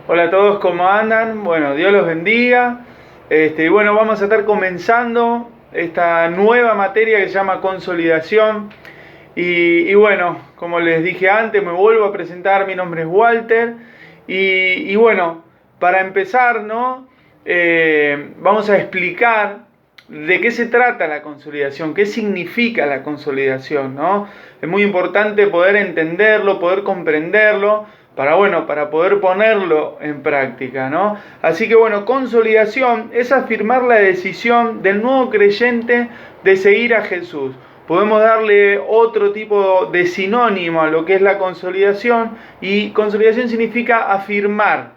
Hola a todos, ¿cómo andan? Bueno, Dios los bendiga. Bueno, vamos a estar comenzando esta nueva materia que se llama consolidación. Bueno, como les dije antes, me vuelvo a presentar, mi nombre es Walter. Bueno, para empezar, ¿no? Vamos a explicar de qué se trata la consolidación, qué significa la consolidación, ¿no? Es muy importante poder entenderlo, poder comprenderlo, para poder ponerlo en práctica, ¿no? Así que bueno, consolidación es afirmar la decisión del nuevo creyente de seguir a Jesús. Podemos darle otro tipo de sinónimo a lo que es la consolidación, y consolidación significa afirmar,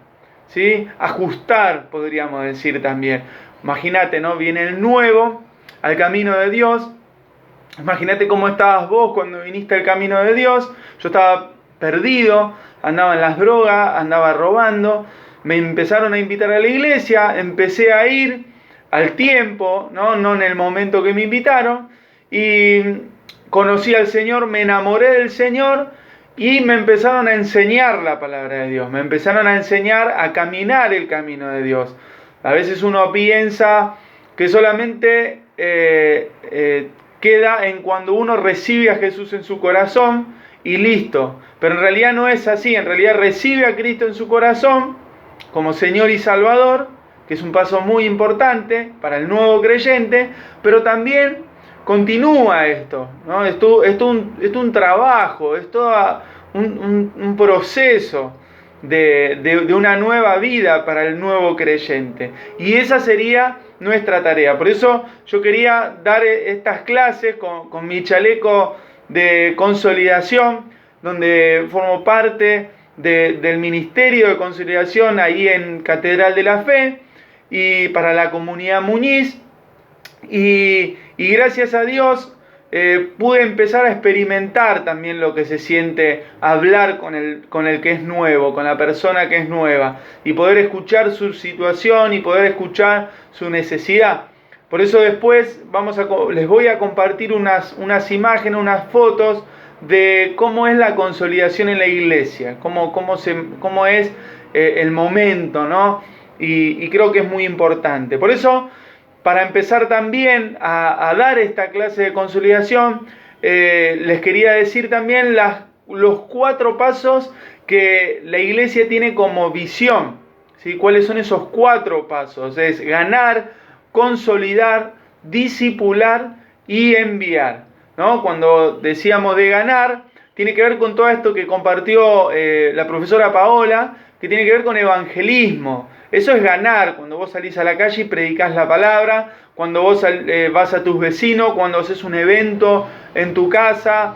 ¿sí? Ajustar, podríamos decir también. Imagínate, ¿no? Viene el nuevo al camino de Dios. Imagínate cómo estabas vos cuando viniste al camino de Dios. Yo estaba perdido, andaba en las drogas, andaba robando. Me empezaron a invitar a la iglesia, empecé a ir al tiempo, no en el momento que me invitaron. Y conocí al Señor, me enamoré del Señor y me empezaron a enseñar la palabra de Dios. Me empezaron a enseñar a caminar el camino de Dios. A veces uno piensa que solamente queda en cuando uno recibe a Jesús en su corazón y listo. Pero en realidad no es así. En realidad recibe a Cristo en su corazón como Señor y Salvador, que es un paso muy importante para el nuevo creyente, pero también continúa esto, ¿no? Es un trabajo, es todo un proceso de una nueva vida para el nuevo creyente. Y esa sería nuestra tarea. Por eso yo quería dar estas clases con mi chaleco de consolidación, donde formo parte del Ministerio de Consolidación ahí en Catedral de la Fe y para la comunidad Muñiz. Y gracias a Dios pude empezar a experimentar también lo que se siente hablar con el que es nuevo, con la persona que es nueva, y poder escuchar su situación y poder escuchar su necesidad. Por eso después les voy a compartir unas imágenes, unas fotos de cómo es la consolidación en la iglesia, cómo es el momento, ¿no? Y creo que es muy importante. Por eso, para empezar también a dar esta clase de consolidación, les quería decir también los 4 pasos que la iglesia tiene como visión, ¿sí? ¿Cuáles son esos 4 pasos? Es ganar, consolidar, discipular y enviar, ¿no? Cuando decíamos de ganar, tiene que ver con todo esto que compartió la profesora Paola, que tiene que ver con evangelismo. Eso es ganar, cuando vos salís a la calle y predicás la palabra, cuando vos vas a tus vecinos, cuando haces un evento en tu casa.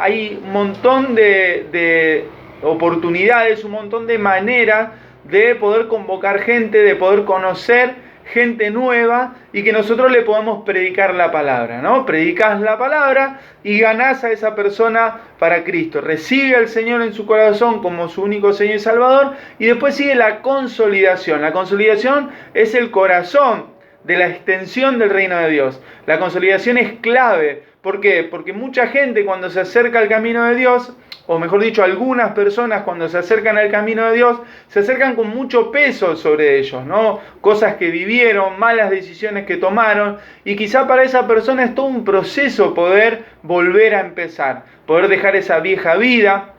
Hay un montón de oportunidades, un montón de maneras de poder convocar gente, de poder conocer gente nueva y que nosotros le podamos predicar la palabra, ¿no? Predicás la palabra y ganás a esa persona para Cristo. Recibe al Señor en su corazón como su único Señor y Salvador, y después sigue la consolidación. La consolidación es el corazón de la extensión del reino de Dios. La consolidación es clave. ¿Por qué? Porque mucha gente cuando se acerca al camino de Dios, o mejor dicho, algunas personas cuando se acercan al camino de Dios, se acercan con mucho peso sobre ellos, ¿no? Cosas que vivieron, malas decisiones que tomaron, y quizá para esa persona es todo un proceso poder volver a empezar, poder dejar esa vieja vida,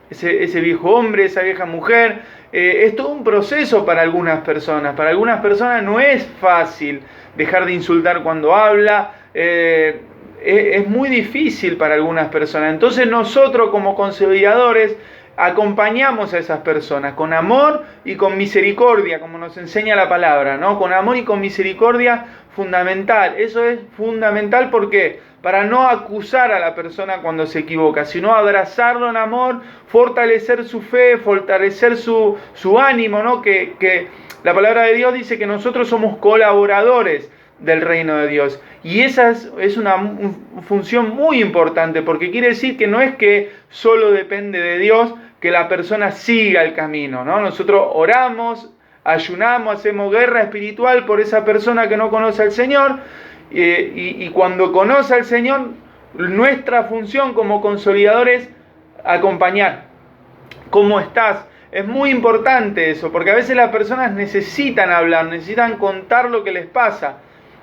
ese viejo hombre, esa vieja mujer. Es todo un proceso para algunas personas. Para algunas personas no es fácil dejar de insultar cuando habla. Es muy difícil para algunas personas. Entonces nosotros como consolidadores acompañamos a esas personas con amor y con misericordia, como nos enseña la palabra, ¿no? Con amor y con misericordia, fundamental. Eso es fundamental. ¿Por qué? Para no acusar a la persona cuando se equivoca, sino abrazarlo en amor, fortalecer su fe, fortalecer su ánimo, ¿no? Que la palabra de Dios dice que nosotros somos colaboradores del reino de Dios. Y esa es una función muy importante, porque quiere decir que no es que solo depende de Dios que la persona siga el camino, ¿no? Nosotros oramos, ayunamos, hacemos guerra espiritual por esa persona que no conoce al Señor, y cuando conoce al Señor, nuestra función como consolidadores es acompañar. ¿Cómo estás? es muy importante eso, porque a veces las personas necesitan hablar, necesitan contar lo que les pasa.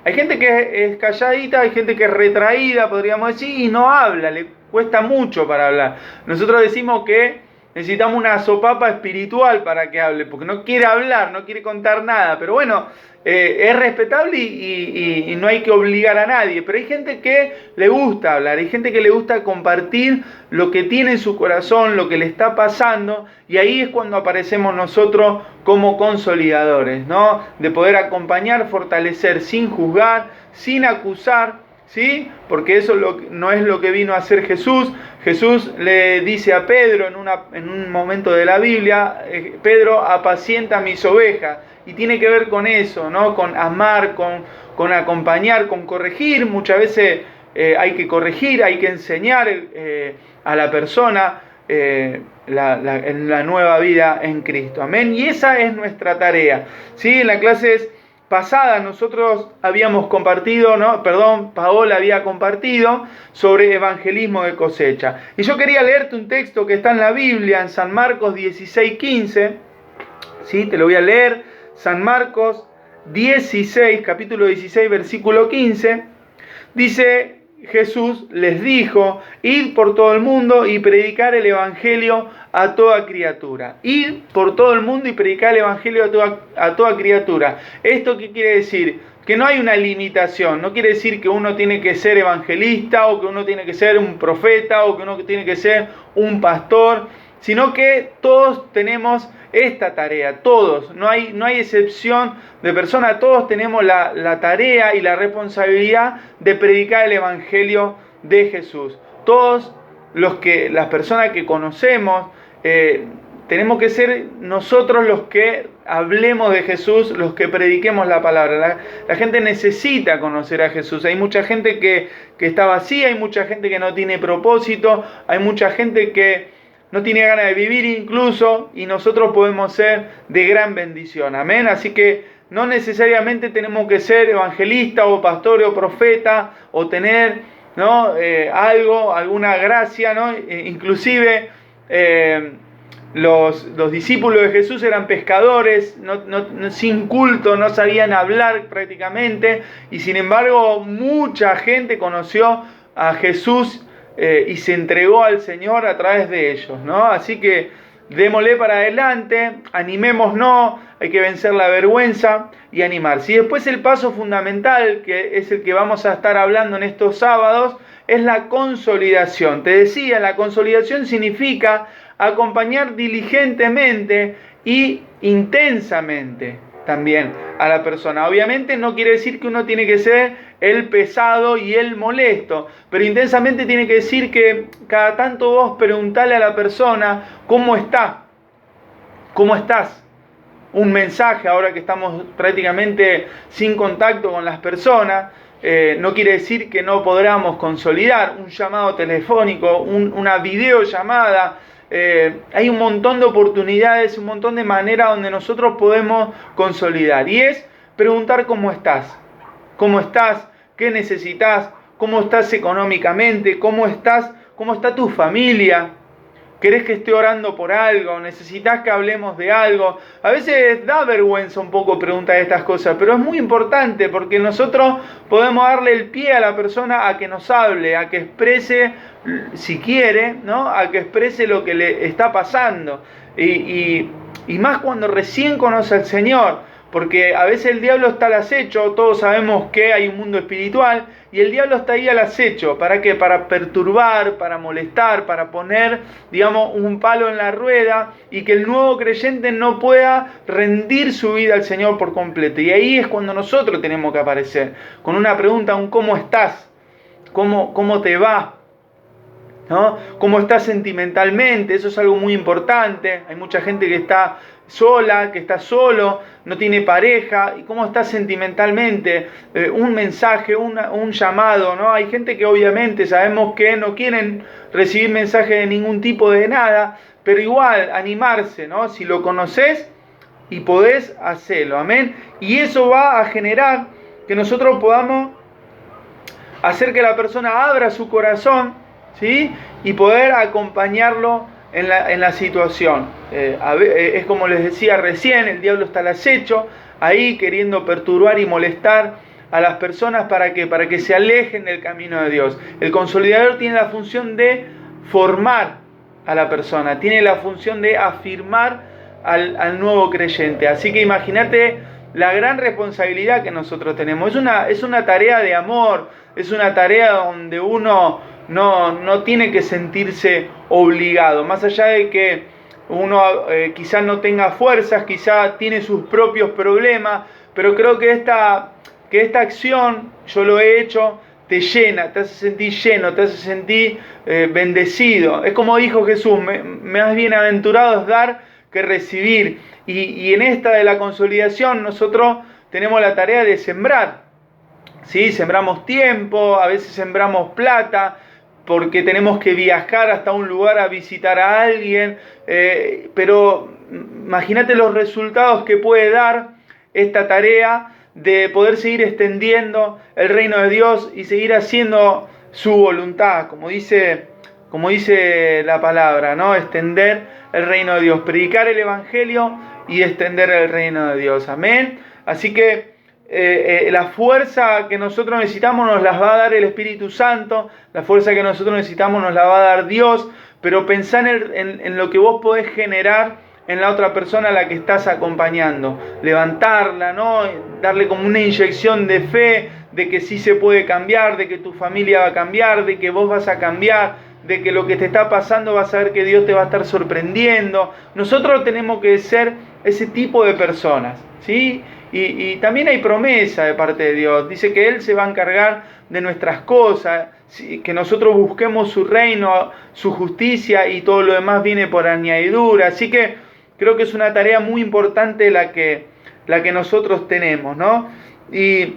Hay gente que es calladita, hay gente que es retraída, podríamos decir, y no habla, le cuesta mucho para hablar. Nosotros decimos que necesitamos una sopapa espiritual para que hable, porque no quiere hablar, no quiere contar nada. Pero bueno, es respetable y no hay que obligar a nadie. Pero hay gente que le gusta hablar, hay gente que le gusta compartir lo que tiene en su corazón, lo que le está pasando. Y ahí es cuando aparecemos nosotros como consolidadores, ¿no? De poder acompañar, fortalecer, sin juzgar, sin acusar, ¿sí? Porque eso no es lo que vino a hacer Jesús. Jesús le dice a Pedro en un momento de la Biblia, Pedro, apacienta mis ovejas. Y tiene que ver con eso, ¿no? Con amar, con acompañar, con corregir. Muchas veces hay que corregir, hay que enseñar a la persona en la nueva vida en Cristo. Amén. Y esa es nuestra tarea, ¿sí? En las clases pasada nosotros habíamos compartido, Paola había compartido sobre evangelismo de cosecha. Y yo quería leerte un texto que está en la Biblia, en San Marcos 16:15. ¿Sí? Te lo voy a leer. San Marcos 16, capítulo 16, versículo 15. Dice: Jesús les dijo: id por todo el mundo y predicar el evangelio a toda criatura. Id por todo el mundo y predicar el evangelio a toda criatura. ¿Esto qué quiere decir? Que no hay una limitación. No quiere decir que uno tiene que ser evangelista, o que uno tiene que ser un profeta, o que uno tiene que ser un pastor, sino que todos tenemos esta tarea, todos, no hay excepción de persona, todos tenemos la tarea y la responsabilidad de predicar el evangelio de Jesús. Todos las personas que conocemos, tenemos que ser nosotros los que hablemos de Jesús, los que prediquemos la palabra. La gente necesita conocer a Jesús. Hay mucha gente que está vacía, hay mucha gente que no tiene propósito, hay mucha gente que no tiene ganas de vivir incluso, y nosotros podemos ser de gran bendición. Amén. Así que no necesariamente tenemos que ser evangelista o pastor o profeta o tener, ¿no? Alguna gracia, ¿no? Inclusive los discípulos de Jesús eran pescadores, sin culto, no sabían hablar prácticamente, y sin embargo mucha gente conoció a Jesús y se entregó al Señor a través de ellos, ¿no? Así que démosle para adelante, animémonos, hay que vencer la vergüenza y animarse. Y después el paso fundamental, que es el que vamos a estar hablando en estos sábados, es la consolidación. Te decía, la consolidación significa acompañar diligentemente y intensamente también a la persona. Obviamente no quiere decir que uno tiene que ser el pesado y el molesto, pero intensamente tiene que decir que cada tanto vos preguntale a la persona cómo está, cómo estás. Un mensaje, ahora que estamos prácticamente sin contacto con las personas, no quiere decir que no podamos consolidar un llamado telefónico, una videollamada. Hay un montón de oportunidades, un montón de maneras donde nosotros podemos consolidar. Y es preguntar cómo estás. ¿Cómo estás? ¿Qué necesitas? ¿Cómo estás económicamente? ¿Cómo está tu familia? ¿Querés que esté orando por algo? ¿Necesitas que hablemos de algo? A veces da vergüenza un poco preguntar estas cosas, pero es muy importante porque nosotros podemos darle el pie a la persona a que nos hable, a que exprese, si quiere, ¿no? A que exprese lo que le está pasando. Y más cuando recién conoce al Señor. Porque a veces el diablo está al acecho, todos sabemos que hay un mundo espiritual, y el diablo está ahí al acecho. ¿Para qué? Para perturbar, para molestar, para poner, digamos, un palo en la rueda, y que el nuevo creyente no pueda rendir su vida al Señor por completo. Y ahí es cuando nosotros tenemos que aparecer, con una pregunta, un ¿cómo estás? ¿Cómo te va? ¿No? ¿Cómo estás sentimentalmente? Eso es algo muy importante. Hay mucha gente que está sola, que está solo, no tiene pareja. ¿Y cómo estás sentimentalmente? Un mensaje, un llamado, ¿no? Hay gente que obviamente sabemos que no quieren recibir mensajes de ningún tipo de nada, pero igual animarse, ¿no? Si lo conoces y podés, hacerlo, amén. Y eso va a generar que nosotros podamos hacer que la persona abra su corazón, ¿sí? Y poder acompañarlo en la situación. Es como les decía recién, el diablo está al acecho, ahí queriendo perturbar y molestar a las personas para que se alejen del camino de Dios. El consolidador tiene la función de formar a la persona, tiene la función de afirmar al nuevo creyente. Así que imagínate la gran responsabilidad que nosotros tenemos. Es una tarea de amor, es una tarea donde uno no tiene que sentirse obligado, más allá de que uno quizás no tenga fuerzas, quizás tiene sus propios problemas, pero creo que esta acción, yo lo he hecho, te llena, te hace sentir lleno, te hace sentir bendecido. Es como dijo Jesús, más bienaventurado es dar que recibir. Y en esta de la consolidación nosotros tenemos la tarea de sembrar. ¿Sí? Sembramos tiempo, a veces sembramos plata, porque tenemos que viajar hasta un lugar a visitar a alguien, pero imagínate los resultados que puede dar esta tarea de poder seguir extendiendo el reino de Dios y seguir haciendo su voluntad, como dice la palabra, ¿no? Extender el reino de Dios, predicar el evangelio y extender el reino de Dios. Amén. Así que la fuerza que nosotros necesitamos nos las va a dar el Espíritu Santo, la fuerza que nosotros necesitamos nos la va a dar Dios, pero pensá en lo que vos podés generar en la otra persona a la que estás acompañando, levantarla, ¿no? Darle como una inyección de fe, de que sí se puede cambiar, de que tu familia va a cambiar, de que vos vas a cambiar, de que lo que te está pasando vas a ver que Dios te va a estar sorprendiendo. Nosotros tenemos que ser ese tipo de personas, ¿sí? Y también hay promesa de parte de Dios. Dice que Él se va a encargar de nuestras cosas, que nosotros busquemos su reino, su justicia, y todo lo demás viene por añadidura. Así que creo que es una tarea muy importante la que nosotros tenemos, ¿no? Y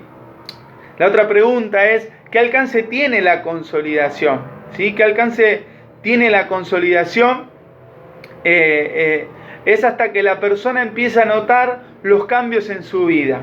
la otra pregunta es, ¿qué alcance tiene la consolidación? ¿Sí? ¿Qué alcance tiene la consolidación? Es hasta que la persona empieza a notar los cambios en su vida.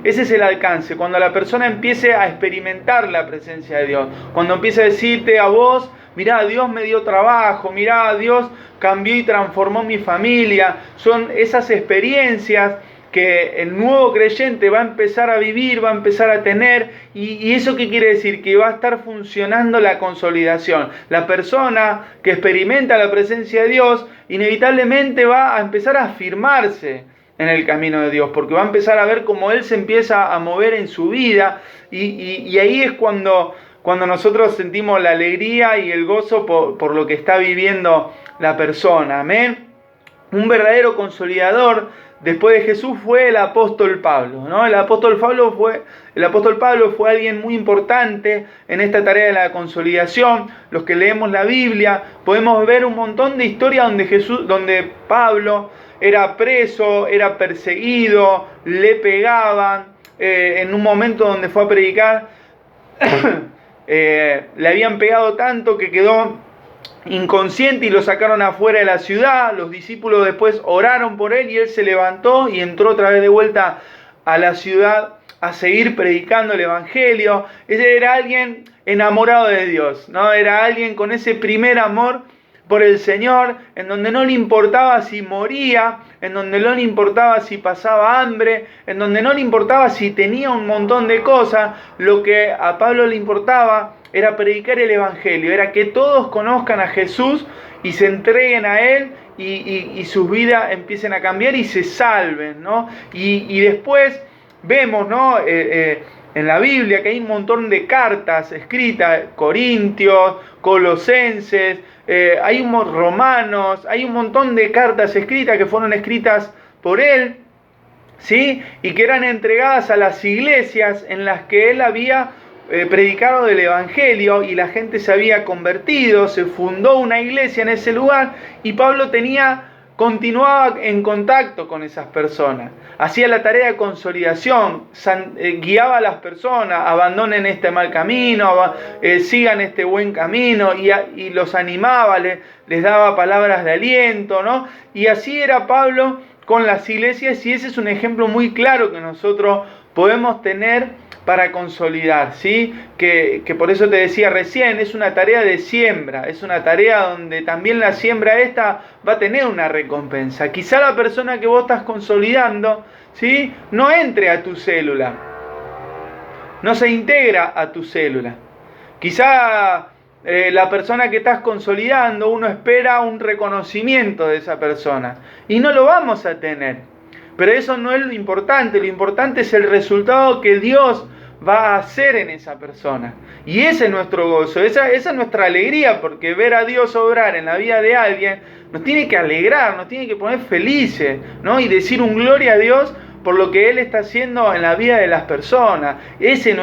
Ese es el alcance, cuando la persona empiece a experimentar la presencia de Dios, cuando empiece a decirte a vos, mirá, Dios me dio trabajo, mirá, Dios cambió y transformó mi familia. Son esas experiencias que el nuevo creyente va a empezar a vivir, va a empezar a tener, y eso ¿qué quiere decir? Que va a estar funcionando la consolidación. La persona que experimenta la presencia de Dios inevitablemente va a empezar a afirmarse en el camino de Dios, porque va a empezar a ver cómo Él se empieza a mover en su vida, y ahí es cuando nosotros sentimos la alegría y el gozo por lo que está viviendo la persona. Amén. Un verdadero consolidador después de Jesús fue el apóstol Pablo, ¿no? El apóstol Pablo fue alguien muy importante en esta tarea de la consolidación. Los que leemos la Biblia podemos ver un montón de historias donde Pablo era preso, era perseguido, le pegaban. En un momento donde fue a predicar, le habían pegado tanto que quedó inconsciente y lo sacaron afuera de la ciudad. Los discípulos después oraron por él y él se levantó y entró otra vez de vuelta a la ciudad a seguir predicando el evangelio. Ese era alguien enamorado de Dios, ¿no? Era alguien con ese primer amor por el Señor, en donde no le importaba si moría, en donde no le importaba si pasaba hambre, en donde no le importaba si tenía un montón de cosas. Lo que a Pablo le importaba era predicar el evangelio, era que todos conozcan a Jesús y se entreguen a Él y sus vidas empiecen a cambiar y se salven, ¿no? Y después vemos, ¿no? En la Biblia que hay un montón de cartas escritas, Corintios, Colosenses, hay Romanos, hay un montón de cartas escritas que fueron escritas por él, ¿sí? Y que eran entregadas a las iglesias en las que él había predicado del evangelio, y la gente se había convertido, se fundó una iglesia en ese lugar, y Pablo continuaba en contacto con esas personas, hacía la tarea de consolidación, guiaba a las personas, abandonen este mal camino, sigan este buen camino, y los animaba, les daba palabras de aliento, ¿no? Y así era Pablo con las iglesias, y ese es un ejemplo muy claro que nosotros podemos tener para consolidar, ¿sí? Que por eso te decía recién, es una tarea de siembra, es una tarea donde también la siembra esta va a tener una recompensa. Quizá la persona que vos estás consolidando, ¿sí? No entre a tu célula, no se integra a tu célula. Quizá la persona que estás consolidando, uno espera un reconocimiento de esa persona y no lo vamos a tener. Pero eso no es lo importante es el resultado que Dios va a hacer en esa persona. Y ese es nuestro gozo, esa es nuestra alegría, porque ver a Dios obrar en la vida de alguien nos tiene que alegrar, nos tiene que poner felices, ¿no? Y decir un gloria a Dios por lo que Él está haciendo en la vida de las personas. Ese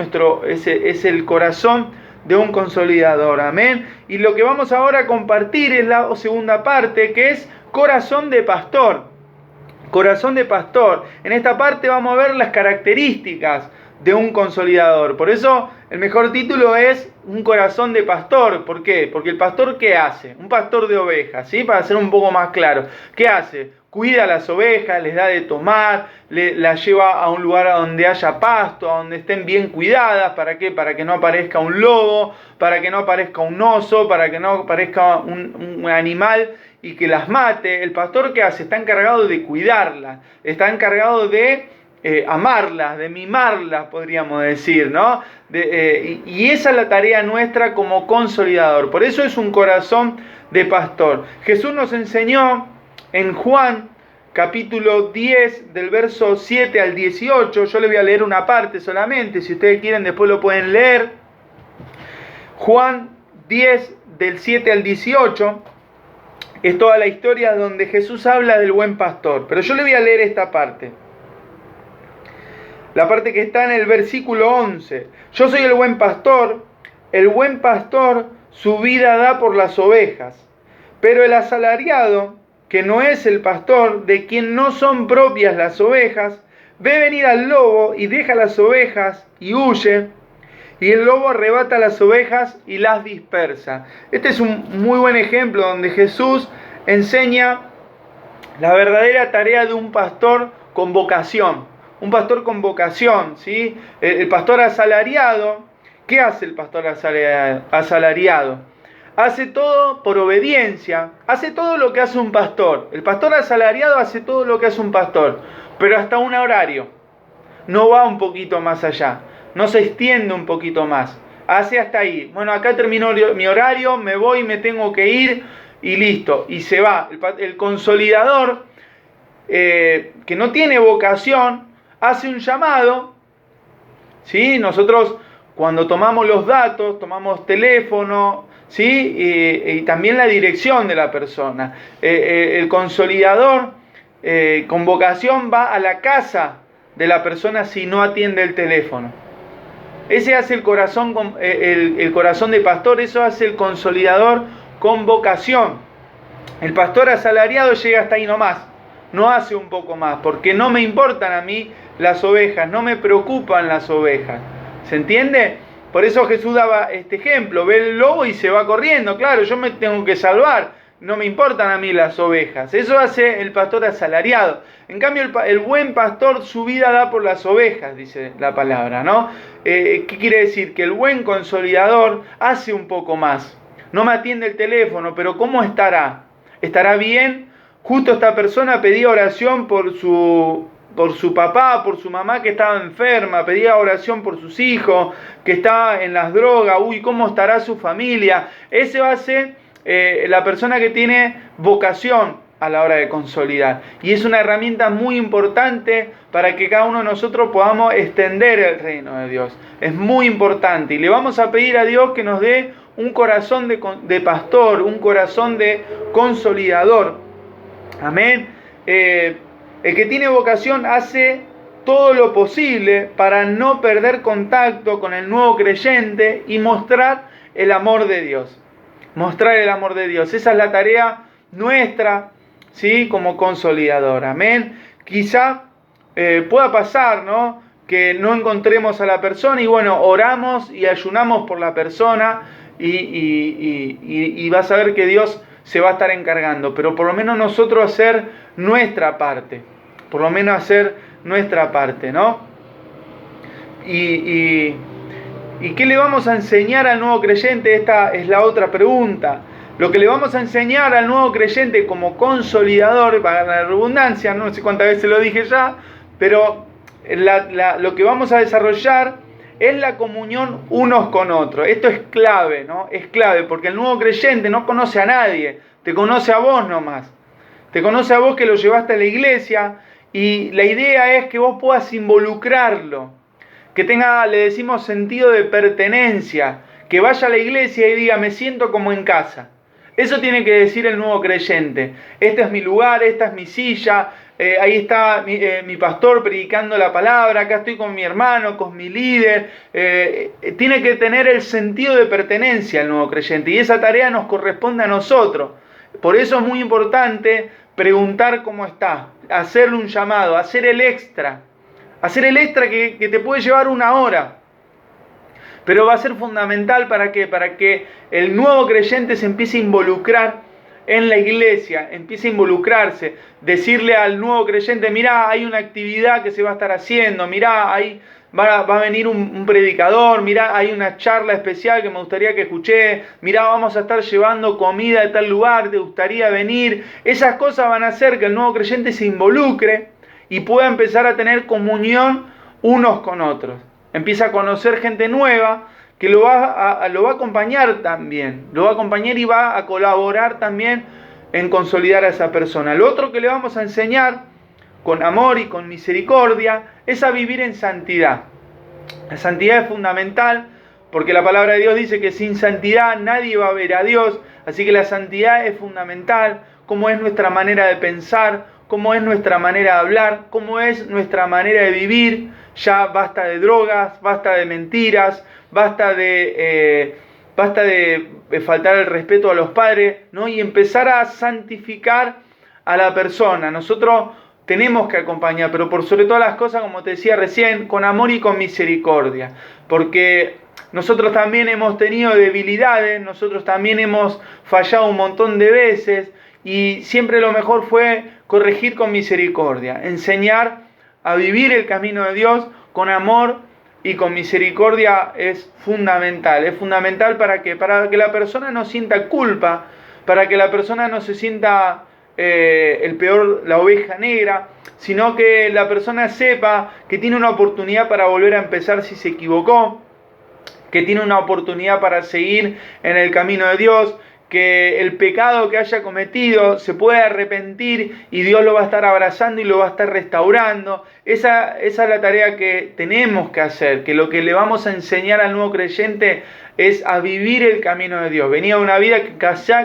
es el corazón de un consolidador, amén. Y lo que vamos ahora a compartir es la segunda parte, que es corazón de pastor. Corazón de pastor. En esta parte vamos a ver las características de un consolidador. Por eso el mejor título es un corazón de pastor. ¿Por qué? Porque el pastor, ¿qué hace? Un pastor de ovejas, ¿sí? Para ser un poco más claro. ¿Qué hace? Cuida a las ovejas, les da de tomar, las lleva a un lugar donde haya pasto, a donde estén bien cuidadas. ¿Para qué? Para que no aparezca un lobo, para que no aparezca un oso, para que no aparezca un animal y que las mate. El pastor, ¿qué hace? Está encargado de cuidarlas, está encargado de amarlas, de mimarlas, podríamos decir, ¿no? Y esa es la tarea nuestra como consolidador. Por eso es un corazón de pastor. Jesús nos enseñó en Juan capítulo 10 del verso 7 al 18. Yo le voy a leer una parte solamente, si ustedes quieren después lo pueden leer. Juan 10 del 7 al 18 es toda la historia donde Jesús habla del buen pastor. Pero yo le voy a leer esta parte. La parte que está en el versículo 11. Yo soy el buen pastor su vida da por las ovejas. Pero el asalariado, que no es el pastor, de quien no son propias las ovejas, ve venir al lobo y deja las ovejas y huye, y el lobo arrebata las ovejas y las dispersa. Este es un muy buen ejemplo donde Jesús enseña la verdadera tarea de un pastor con vocación. Un pastor con vocación, ¿sí? El pastor asalariado, ¿qué hace el pastor asalariado? Hace todo por obediencia, hace todo lo que hace un pastor. El pastor asalariado hace todo lo que hace un pastor, pero hasta un horario. No va un poquito más allá, no se extiende un poquito más. Hace hasta ahí. Bueno, acá terminó mi horario, me voy, me tengo que ir y listo. Y se va. El consolidador, que no tiene vocación, hace un llamado, ¿sí? Nosotros cuando tomamos los datos, tomamos teléfono, ¿sí? Y también la dirección de la persona. El consolidador con vocación va a la casa de la persona si no atiende el teléfono. Ese hace el corazón de pastor, eso hace el consolidador con vocación. El pastor asalariado llega hasta ahí nomás, no hace un poco más, porque no me importan a mí las ovejas, no me preocupan las ovejas. ¿Se entiende? Por eso Jesús daba este ejemplo, ve el lobo y se va corriendo. Claro, yo me tengo que salvar, no me importan a mí las ovejas. Eso hace el pastor asalariado. En cambio, el buen pastor su vida da por las ovejas, dice la palabra, ¿no? ¿Qué quiere decir? Que el buen consolidador hace un poco más. No me atiende el teléfono, pero ¿cómo estará? ¿Estará bien? Justo esta persona pedía oración por su papá, por su mamá que estaba enferma, pedía oración por sus hijos, que estaba en las drogas. Uy, ¿cómo estará su familia? Ese va a ser la persona que tiene vocación a la hora de consolidar. Y es una herramienta muy importante para que cada uno de nosotros podamos extender el reino de Dios. Es muy importante. Y le vamos a pedir a Dios que nos dé un corazón de pastor, un corazón de consolidador. Amén. El que tiene vocación hace todo lo posible para no perder contacto con el nuevo creyente y mostrar el amor de Dios. Mostrar el amor de Dios. Esa es la tarea nuestra, ¿sí? Como consolidador. Amén. Quizá pueda pasar, ¿no? Que no encontremos a la persona y bueno, oramos y ayunamos por la persona y vas a ver que Dios se va a estar encargando, pero por lo menos nosotros hacer nuestra parte, ¿no? ¿Y qué le vamos a enseñar al nuevo creyente? Esta es la otra pregunta. Lo que le vamos a enseñar al nuevo creyente como consolidador, para la redundancia, no sé cuántas veces lo dije ya, pero lo que vamos a desarrollar es la comunión unos con otros. Esto es clave, ¿no? Es clave, porque el nuevo creyente no conoce a nadie, te conoce a vos nomás. Te conoce a vos que lo llevaste a la iglesia, y la idea es que vos puedas involucrarlo, que tenga, le decimos, sentido de pertenencia, que vaya a la iglesia y diga, me siento como en casa. Eso tiene que decir el nuevo creyente. Este es mi lugar, esta es mi silla, ahí está mi pastor predicando la palabra, acá estoy con mi hermano, con mi líder. Tiene que tener el sentido de pertenencia el nuevo creyente, y esa tarea nos corresponde a nosotros. Por eso es muy importante preguntar cómo está, hacerle un llamado, hacer el extra que te puede llevar 1 hora. Pero va a ser fundamental ¿para qué? Para que el nuevo creyente se empiece a involucrar en la iglesia, empiece a involucrarse, decirle al nuevo creyente, mirá, hay una actividad que se va a estar haciendo, mirá, ahí va a venir un predicador, mirá, hay una charla especial que me gustaría que escuché, mirá, vamos a estar llevando comida de tal lugar, te gustaría venir. Esas cosas van a hacer que el nuevo creyente se involucre y pueda empezar a tener comunión unos con otros. Empieza a conocer gente nueva que lo va a acompañar también, lo va a acompañar y va a colaborar también en consolidar a esa persona. Lo otro que le vamos a enseñar con amor y con misericordia es a vivir en santidad. La santidad es fundamental porque la palabra de Dios dice que sin santidad nadie va a ver a Dios, así que la santidad es fundamental, cómo es nuestra manera de pensar, cómo es nuestra manera de hablar, cómo es nuestra manera de vivir. Ya basta de drogas, basta de mentiras, basta de faltar el respeto a los padres, ¿no? Y empezar a santificar a la persona. Nosotros tenemos que acompañar, pero por sobre todas las cosas, como te decía recién, con amor y con misericordia, porque nosotros también hemos tenido debilidades, nosotros también hemos fallado un montón de veces, y siempre lo mejor fue corregir con misericordia, enseñar a vivir el camino de Dios con amor y con misericordia. Es fundamental para que la persona no sienta culpa, para que la persona no se sienta la oveja negra, sino que la persona sepa que tiene una oportunidad para volver a empezar si se equivocó, que tiene una oportunidad para seguir en el camino de Dios, que el pecado que haya cometido se puede arrepentir y Dios lo va a estar abrazando y lo va a estar restaurando. Esa es la tarea que tenemos que hacer, que lo que le vamos a enseñar al nuevo creyente es a vivir el camino de Dios. Venía de una vida que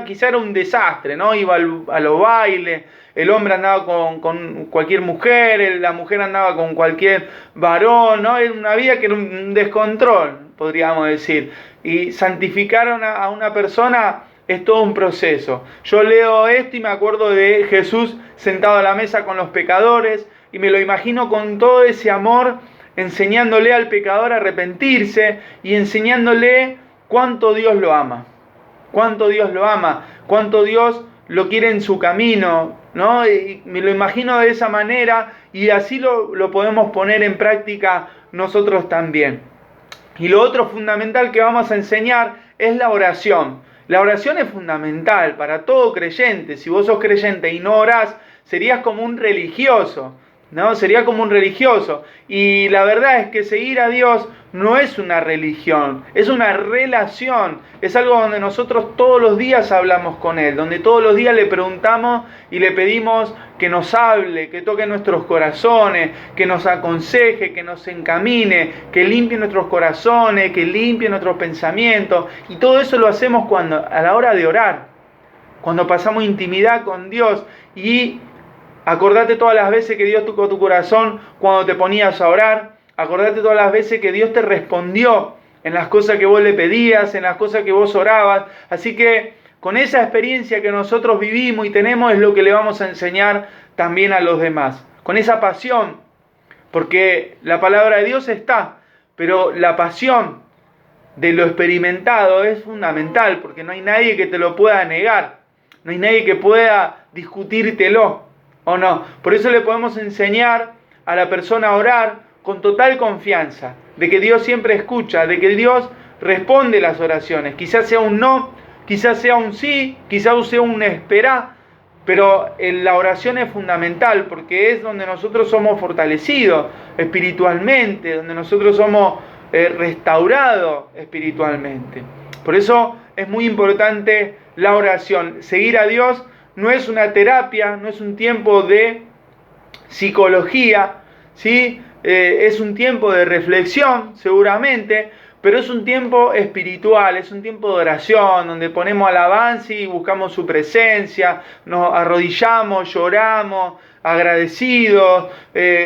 quizá era un desastre, ¿no? Iba a los bailes, el hombre andaba con cualquier mujer, la mujer andaba con cualquier varón, ¿no? Era una vida que era un descontrol, podríamos decir. Y santificaron a una persona es todo un proceso. Yo leo esto y me acuerdo de Jesús sentado a la mesa con los pecadores y me lo imagino con todo ese amor, enseñándole al pecador a arrepentirse y enseñándole cuánto Dios lo ama, cuánto Dios lo ama, cuánto Dios lo quiere en su camino, ¿no? Y me lo imagino de esa manera y así lo podemos poner en práctica nosotros también. Y lo otro fundamental que vamos a enseñar es la oración. La oración es fundamental para todo creyente. Si vos sos creyente y no orás, serías como un religioso, ¿no? Sería como un religioso. Y la verdad es que seguir a Dios no es una religión, es una relación. Es algo donde nosotros todos los días hablamos con Él, donde todos los días le preguntamos y le pedimos que nos hable, que toque nuestros corazones, que nos aconseje, que nos encamine, que limpie nuestros corazones, que limpie nuestros pensamientos. Y todo eso lo hacemos a la hora de orar, cuando pasamos intimidad con Dios. Y acordate todas las veces que Dios tocó tu corazón cuando te ponías a orar. Acordate todas las veces que Dios te respondió en las cosas que vos le pedías, en las cosas que vos orabas. Así que con esa experiencia que nosotros vivimos y tenemos es lo que le vamos a enseñar también a los demás. Con esa pasión, porque la palabra de Dios está, pero la pasión de lo experimentado es fundamental, porque no hay nadie que te lo pueda negar, no hay nadie que pueda discutírtelo, ¿o no? Por eso le podemos enseñar a la persona a orar con total confianza, de que Dios siempre escucha, de que Dios responde las oraciones. Quizás sea un no, quizás sea un sí, quizás sea un esperá, pero la oración es fundamental porque es donde nosotros somos fortalecidos espiritualmente, donde nosotros somos restaurados espiritualmente. Por eso es muy importante la oración. Seguir a Dios no es una terapia, no es un tiempo de psicología, ¿sí? Es un tiempo de reflexión seguramente, pero es un tiempo espiritual, es un tiempo de oración, donde ponemos alabanza y buscamos su presencia, nos arrodillamos, lloramos, agradecidos,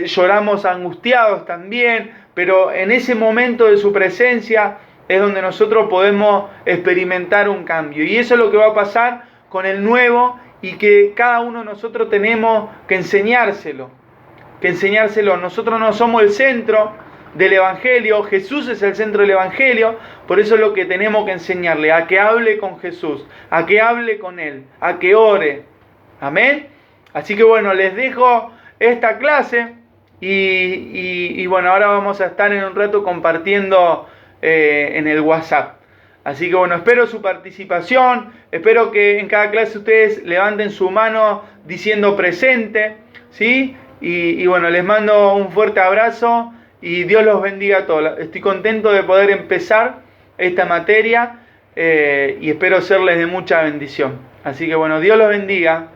lloramos angustiados también, pero en ese momento de su presencia es donde nosotros podemos experimentar un cambio. Y eso es lo que va a pasar con el nuevo y que cada uno de nosotros tenemos que enseñárselo. Nosotros no somos el centro del Evangelio, Jesús es el centro del Evangelio, por eso es lo que tenemos que enseñarle, a que hable con Jesús, a que hable con Él, a que ore. Amén. Así que bueno, les dejo esta clase y bueno, ahora vamos a estar en un rato compartiendo en el WhatsApp. Así que bueno, espero su participación, espero que en cada clase ustedes levanten su mano diciendo presente, ¿sí? Y bueno, les mando un fuerte abrazo y Dios los bendiga a todos. Estoy contento de poder empezar esta materia y espero serles de mucha bendición. Así que bueno, Dios los bendiga.